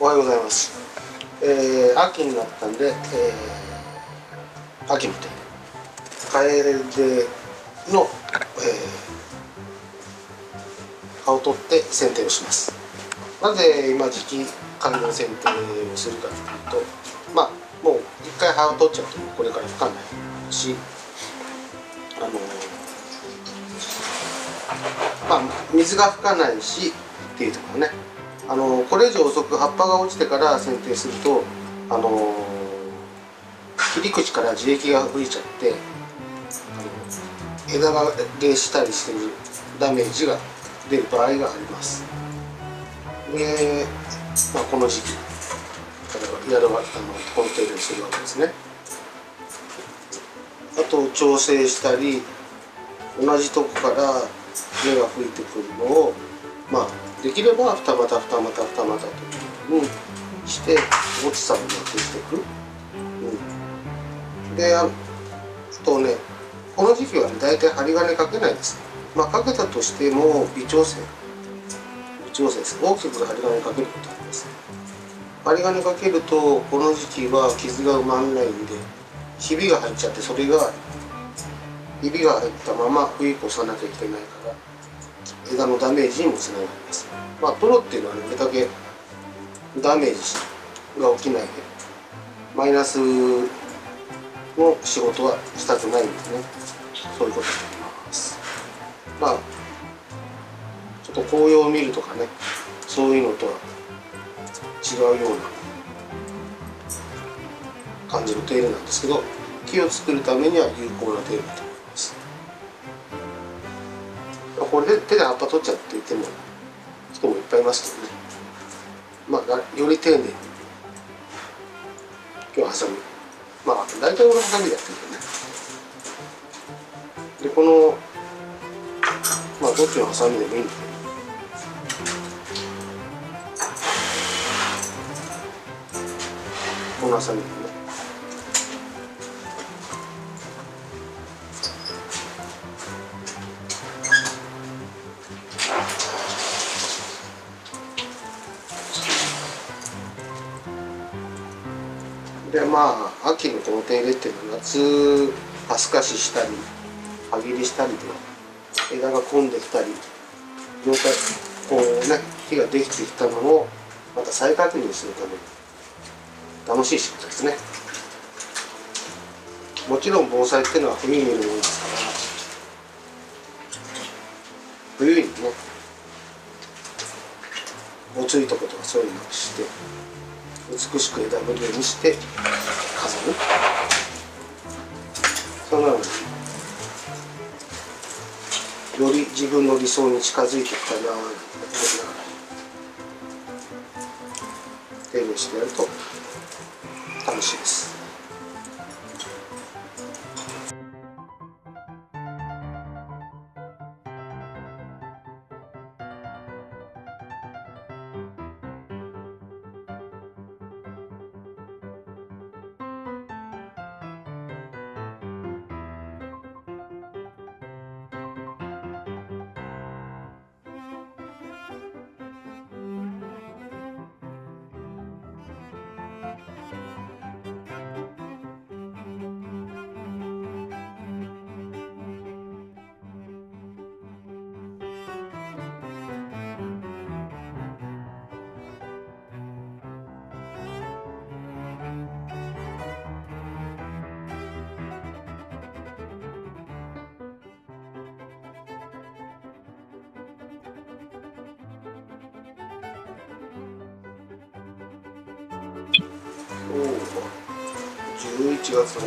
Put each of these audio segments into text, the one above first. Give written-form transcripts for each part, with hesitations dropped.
おはようございます。秋になったんで、秋の手入れ、カエデの、葉を取って剪定をします。なぜ今時期カエデの剪定をするかというと、もう一回葉を取っちゃうとこれから吹かないし、水が吹かないしっていうところね。これ以上遅く葉っぱが落ちてから剪定すると、切り口から樹液が吹いちゃって枝が減したりしているダメージが出る場合があります。で、この時期やるこの手入れをするわけですね。あと調整したり、同じとこから芽が吹いてくるのをできれば二股というふうにして落ちさをなくしていく。で、あとね、この時期は大体針金かけないです。かけたとしても微調整です。大きく針金かけることあります。針金かけるとこの時期は傷が埋まらないんで、ひびが入っちゃって、それがひびが入ったまま冬越さなきゃいけないから枝のダメージにもつながります。トロっていうのはね、これだけダメージが起きないでマイナスの仕事はしたくないんでね、そういうことになります。ちょっと紅葉を見るとかね、そういうのとは違うような感じの手入れなんですけど、木を作るためには有効な手入れだと思います。これで手で葉っぱ取っちゃって言っても人もいっぱいいますけどね、より丁寧に今日はハサミ、大体俺ハサミでやってるけどね。で、このどっちのハサミでもいいんだけど、このハサミでね、で秋のこの手入れっていうのは夏葉すかししたり葉切りしたりで枝が混んできたり、こうね、木ができてきたのをまた再確認するために楽しい仕事ですね。もちろん盆栽っていうのは冬に見るものですから、冬にね、おついとことかそういうのをして美しく枝ぶりにして飾る、そんなのにより自分の理想に近づいていくかなと思いながら手入れしてやると楽しいです。11月の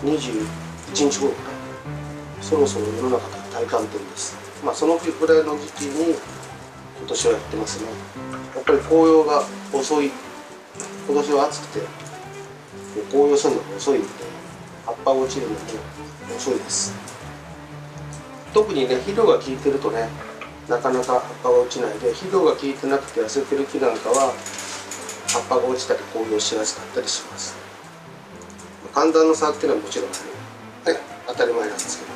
21日頃からそろそろ世の中で大寒天です。そのぐらいの時期に今年はやってますね。やっぱり紅葉が遅い、今年は暑くて紅葉するのが遅いので葉っぱ落ちるのも遅いです。特にね、肥料が効いてるとね、なかなか葉っぱが落ちないで、肥料が効いてなくて痩せてる木なんかは葉っぱが落ちたり紅葉しやすかったりします。寒暖の差っていうのはもちろんね、当たり前なんですけど、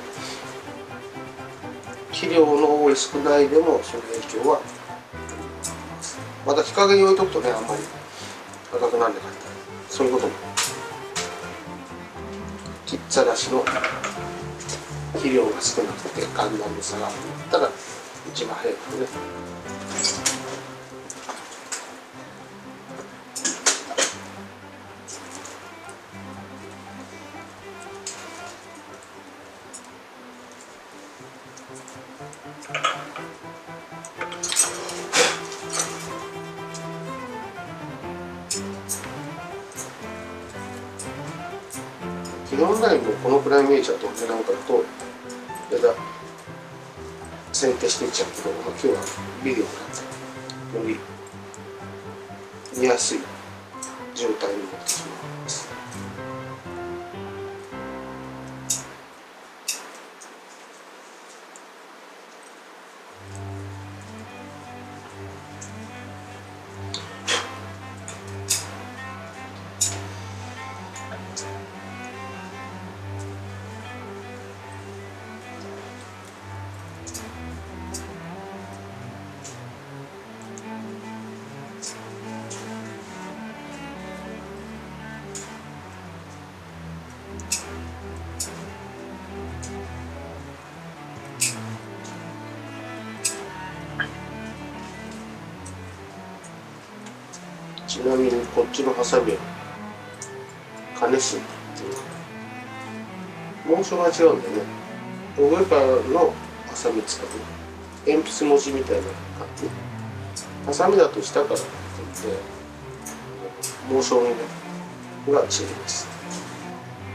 肥料の多い少ないでもその影響はまた日陰に置いとくとね、あんまり赤くならなかったり、そういうことも切っさらしの肥料が少なくて寒暖の差があったら一番早いですね。基本ラインもこのくらい見えちゃうとね、なんかと枝剪定していっちゃうけど、まあ、今日はビデオなんでより見やすい状態になってしまいます。ちなみにこっちのハサミは金芯っていうモーションが違うんだよね。上からのハサミ使う鉛筆文字みたいな感じ。ハサミだと下からって言ってモーションが違います。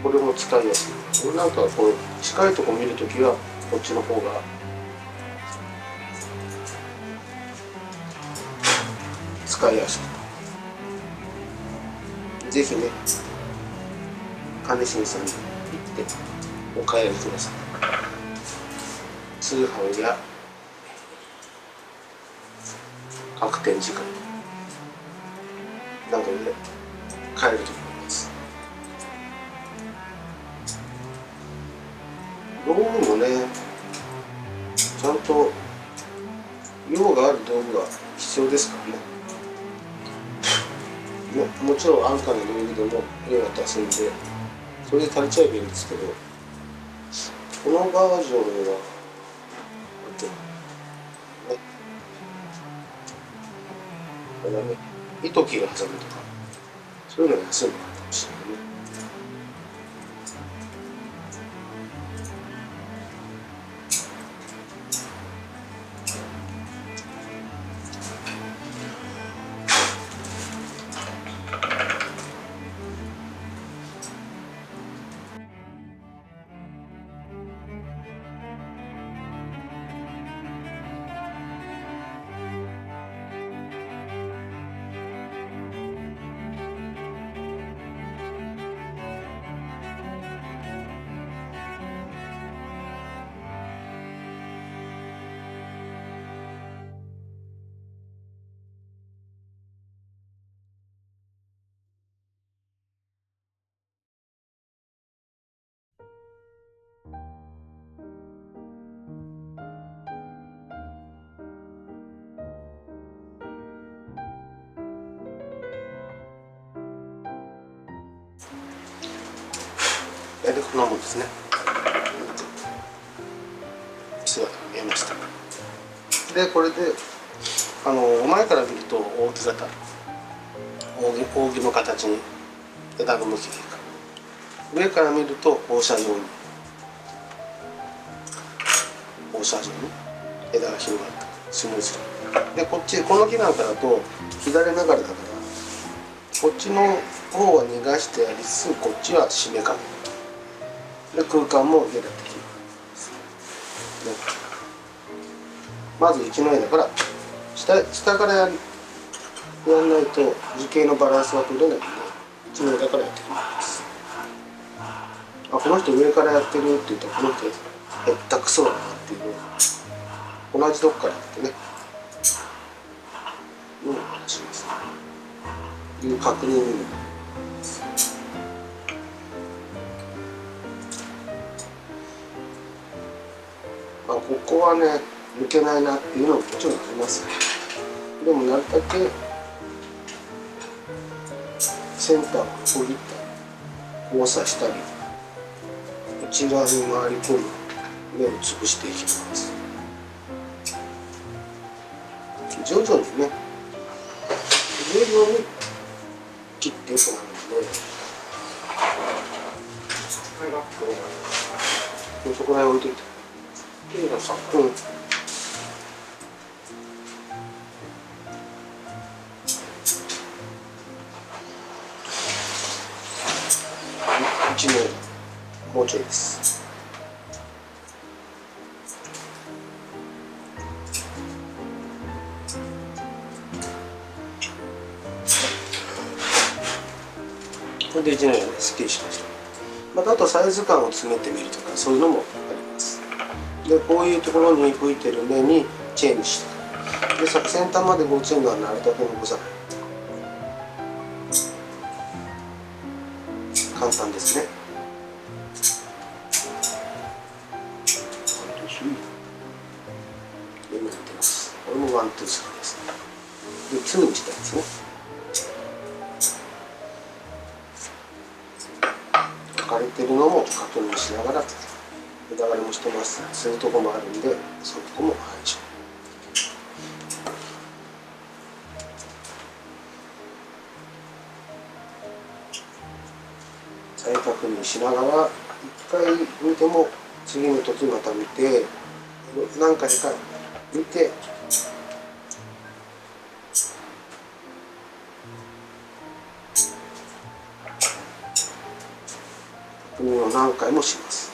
これも使いやすい。俺なんかこう近いとこ見るときはこっちの方が使いやすい。ぜひね、金新さんに行ってお買い上げください。通販や各展示会などで買えると思います。道具もね、ちゃんと用がある道具が必要ですからね。もちろん安価な道具でも用が足すんで、それで足りちゃえばいいんですけど、このバージョンは糸切るハサミとかそういうのが安いのがあるかもしれないね。でこんなもんですね。姿が見えました。でこれで前から見ると扇形、扇の形に枝の向きがいいから、上から見ると放射状に枝が広がったスムーズに。でこの木なんかだと左流れだから、こっちの方は逃がしてありつつこっちは締めかけで空間も出てきます、ね、まず一の枝から下からやんないと樹形のバランスが取れないので、一の枝からやっていきます。この人上からやってるって言ったらこの人へったくそだなっていうのを同じとこからやってねのを話しますね。いう確認になります。ここはね抜けないなっていうのももちろんあります。でもなるだけセンターを区切ったり交差したり内側に回り込む目を潰していきます。徐々にね切っていくので、そこら辺置いといて。いいのさ。うん。1年もうちょいです。これで1年ですっきりしました。またあとサイズ感を詰めてみるとかそういうのもあります。でこういうところに吹いてる目にチェーンにしてで先端までごついのはなるだけ残さない。簡単ですね。今やってます。これもワン、ツー、スリーですね。でツーにしたいですね。書かれてるのも確認しながら枝割れもしてます。そういうとこもあるんで、そういうとこも排除。再確認しながら一回見ても次の時また見て何回か見て確認を何回もします。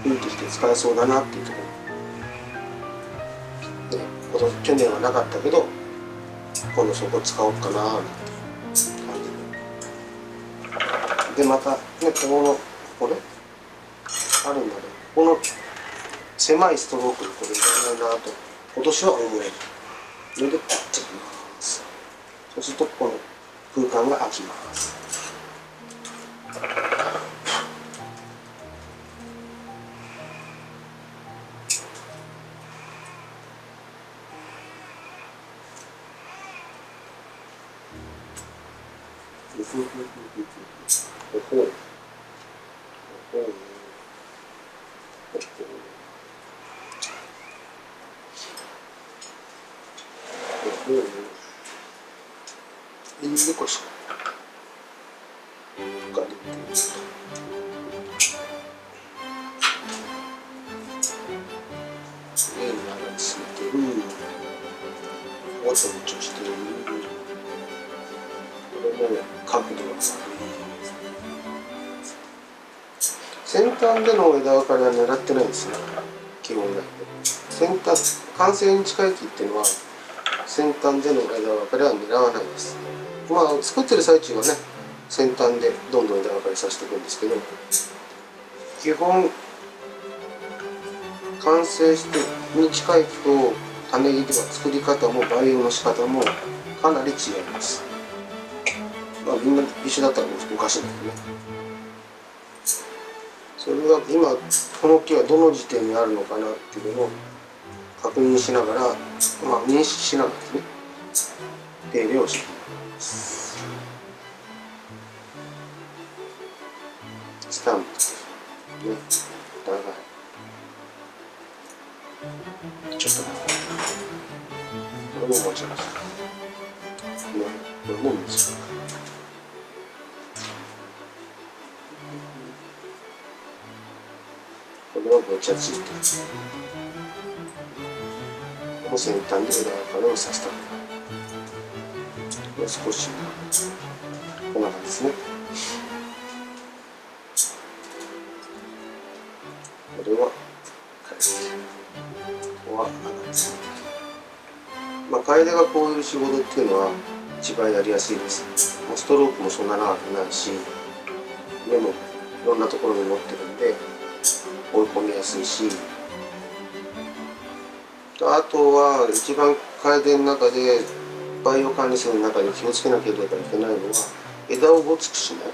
ピンとして使えそうだなっていうところで、去年はなかったけど今度そこ使おうかななんて感じで、またねこれあるんだけどこの狭いストロークでこれいらないなと今年は思えるので切ってきます。そうするとこの空間が空きます。いいねこしが出て上に上がりすぎてるわちゃわちゃしてるこれも角度が悪い。先端での枝分かれは狙ってないんですね。基本なんで先端完成に近い木っていうのは先端での枝分かれは狙わないです。まあ作ってる最中はね先端でどんどん枝分かれさせていくんですけど、基本完成してに近い木と種木では作り方も培養の仕方もかなり違います。まあみんな一緒だったらおかしいんだけどね。それが今この木はどの時点にあるのかなっていうのを確認しながら、まあ認識しながらですね手入れをしていきます。スタンプね、長いちょっとねこれも持ちますね、これも短いこれはごちゃついてる。この先端で枝分かれをさせたこれ少しこんな感じですね。これは返してここは上がりすぎてる。まあ楓がこういう仕事っていうのは一番やりやすいです。もうストロークもそんな長くないし目もいろんなところに持ってるんで追い込みやすいしあとは一番楓の中でバイオ管理層の中で気をつけなければいけないのは、枝をごつくしない、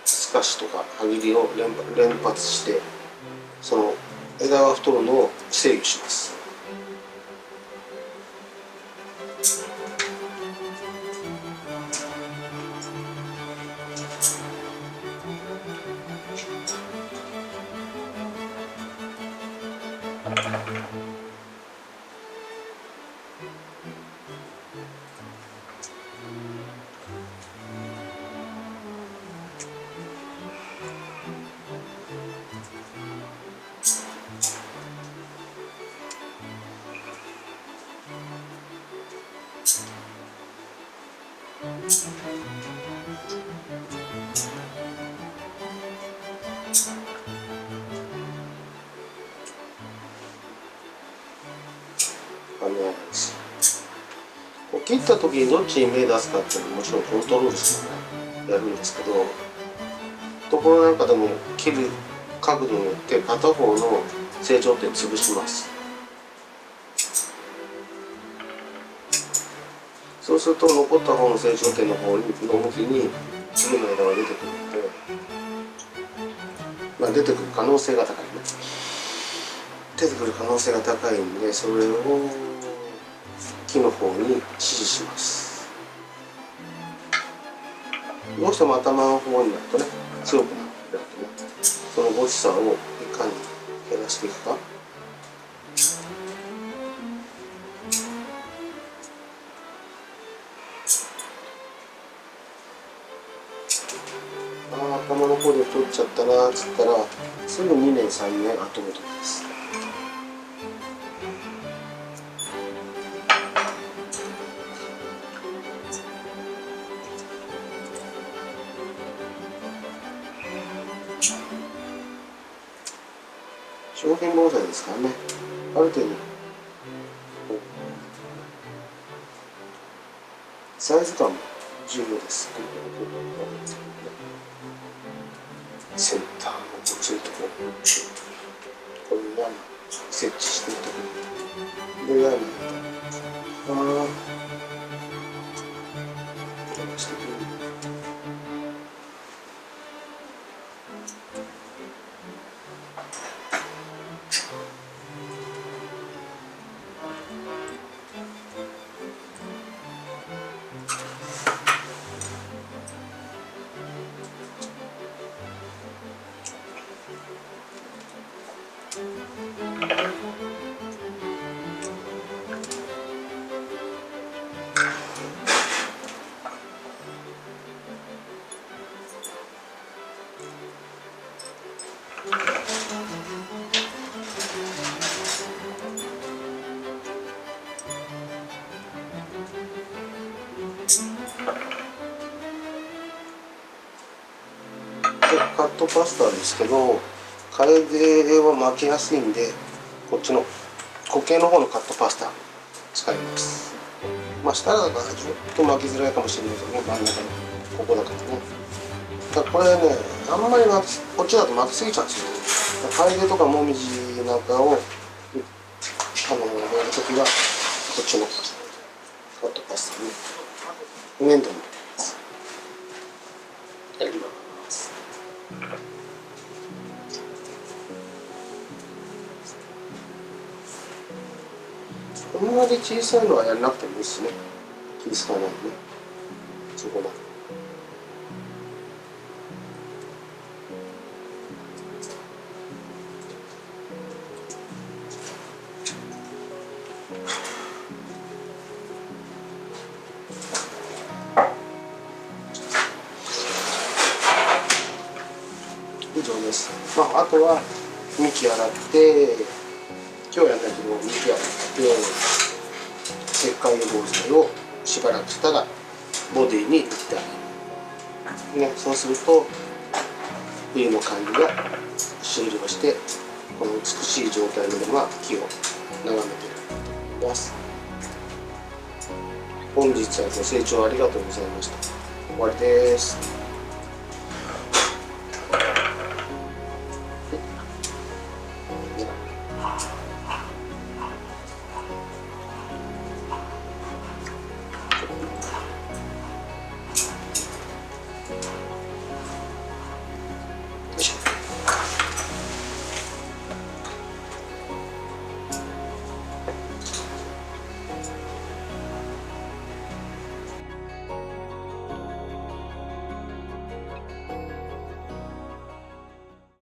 すかしとか歯切りを連発して、その枝が太るのを制御します。切った時にどっちに目出すかっていうのはもちろんコントロールしながらやるんですけど、ところなんかでも切る角度によって片方の成長点潰します。そうすると残った方の成長点の方の向きに次の枝が出てくるので、出てくる可能性が高いね。出てくる可能性が高いんで、それを木の方に指示します。どうしても頭の方になるとね、強くなるとね、そのごつさをいかに減らしていくか。頭の方で太っちゃったなっつったら、すぐ2年3年後戻りです。商品防災ですからね、ある程度サイズ感も重要です。センターのこっちのとここれが設置しているところで、カットパスタですけど、楓は巻きやすいんで、こっちの固形の方のカットパスタ使います。下だからちょっと巻きづらいかもしれないけどね、真ん中のここだからね。これね、あんまりこっちだと巻きすぎちゃうんですよ。楓とかもみじなんかをやるときはこっちのカットパスタに粘土にやります。こんなに小さいのはやらなくてもいいですね。気使わないでね。そこまで。以上です。あとは幹洗って、今日やんないけど幹洗って石灰防剤をしばらくしたらボディに塗ってあげる、ね、そうすると冬の管理が終了して、この美しい状態のまま木を眺めていると思います。本日はご清聴ありがとうございました。終わりです。